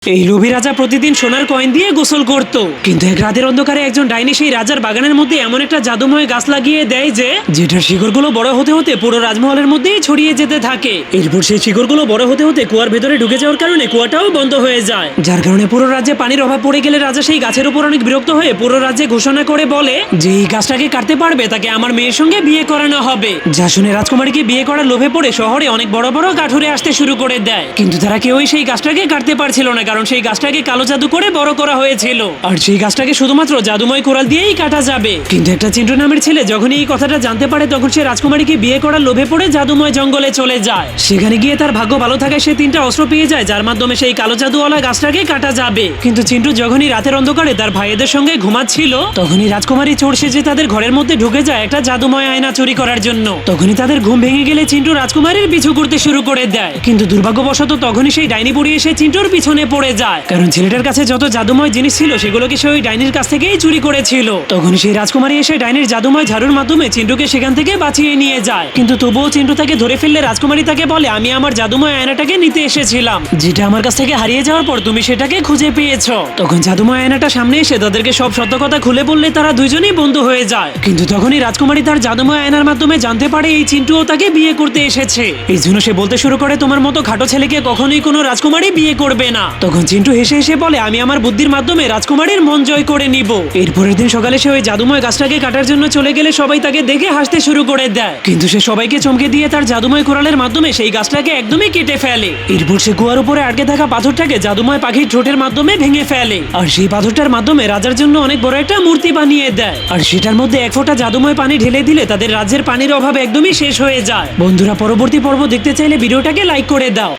এই লোভী রাজা প্রতিদিন সোনার কয়েন দিয়ে গোসল করত, কিন্তু এক রাতের অন্ধকারে একজন ডাইনি সেই রাজার বাগানের মধ্যে এমন একটা জাদুময় গাছ লাগিয়ে দেয় যে যেটার শিকড়গুলো বড় হতে হতে পুরো রাজমহলের মধ্যেই ছড়িয়ে যেতে থাকে। এরপর সেই শিকড়গুলো বড় হতে হতে কুয়ার ভেতরে ঢুকে যাওয়ার কারণে কুয়াটাও বন্ধ হয়ে যায়, যার কারণে পুরো রাজ্যে পানির অভাব পড়ে গেলে রাজা সেই গাছের উপর অনেক বিরক্ত হয়ে পুরো রাজ্যে ঘোষণা করে বলে যে এই গাছটাকে কাটতে পারবে তাকে আমার মেয়ের সঙ্গে বিয়ে করানো হবে। যা শুনে রাজকুমারীকে বিয়ে করার লোভে পড়ে শহরে অনেক বড় বড় কাঠুরে আসতে শুরু করে দেয়, কিন্তু তারা কেউই সেই গাছটাকে কাটতে পারছিল না, কারণ সেই গাছটাকে কালো জাদু করে বড় করা হয়েছিল আর সেই গাছটাকে শুধুমাত্র জাদুময় কোরাল দিয়েই কাটা যাবে। কিন্তু একটা চিন্টু নামের ছেলে যখন এই কথাটা জানতে পারে তখন সে রাজকুমারীকে বিয়ে করার লোভে পড়ে জাদুময় জঙ্গলে চলে যায়। সেখানে গিয়ে তার ভাগ্য ভালো থাকায় সে 3টা অস্ত্র পেয়ে যায় যার মাধ্যমে সেই কালো জাদুওয়ালা গাছটাকে কাটা যাবে। কিন্তু চিন্টু যখনই রাতের অন্ধকারে তার ভাইদের সঙ্গে ঘুমাচ্ছিল তখনই রাজকুমারী চোর সেজে তাদের ঘরের মধ্যে ঢুকে যায় একটা জাদুময় আয়না চুরি করার জন্য। তখনই তাদের ঘুম ভেঙে গেলে চিন্টু রাজকুমারীর পিছু করতে শুরু করে দেয়, কিন্তু দুর্ভাগ্যবশত তখনই সেই ডাইনি বুড়ি এসে চিন্টুর পিছনে পড়ে যায়, কারণ ছেলেটার কাছে যত জাদুময় জিনিস ছিল সেগুলোকে সে ওই ডাইনির কাছ থেকেই চুরি করেছিল। তখন সেই রাজকুমারী এসে ডাইনির জাদুময় ঝাড়ুর মাধ্যমে চিন্টুকে সেখান থেকে বাঁচিয়ে নিয়ে যায়, কিন্তু তবুও চিন্টু তাকে ধরে ফেললে রাজকুমারী তাকে বলে আমি আমার জাদুময় আয়নাটাকে নিতে এসেছিলাম, যেটা আমার কাছ থেকে হারিয়ে যাওয়ার পর তুমি সেটাকে খুঁজে পেয়েছো। তখন জাদুময় আয়নাটা সামনে এসে তাদেরকে সব সত্য কথা খুলে বললে তারা দুইজনেই বন্ধু হয়ে যায়। কিন্তু তখনই রাজকুমারী তার জাদুময় আয়নার মাধ্যমে জানতে পারে এই চিন্টুও তাকে বিয়ে করতে এসেছে। এই জন্য সে বলতে শুরু করে তোমার মতো খাটো ছেলেকে কখনোই কোনো রাজকুমারী বিয়ে করবে না। তখন চিন্টু হেসে হেসে বলে আমি আমার বুদ্ধির মাধ্যমে রাজকুমারীর মন জয় করে নিব। এরপরের দিন সকালে সে ওই জাদুময় গাছটাকে কাটার জন্য চলে গেলে সবাই তাকে দেখে হাসতে শুরু করে দেয়, কিন্তু সে সবাইকে চমকে দিয়ে তার জাদুময় কোরালের মাধ্যমে সেই গাছটাকে একদমই কেটে ফেলে। এরপর সে কুয়ার উপরে আটকে থাকা পাথরটাকে জাদুময় পাখির ঠোঁটের মাধ্যমে ভেঙে ফেলে আর সেই পাথরটার মাধ্যমে রাজার জন্য অনেক বড় একটা মূর্তি বানিয়ে দেয়, আর সেটার মধ্যে এক ফোঁটা জাদুময় পানি ঢেলে দিলে তাদের রাজ্যের পানির অভাব একদমই শেষ হয়ে যায়। বন্ধুরা, পরবর্তী পর্ব দেখতে চাইলে ভিডিওটাকে লাইক করে দাও।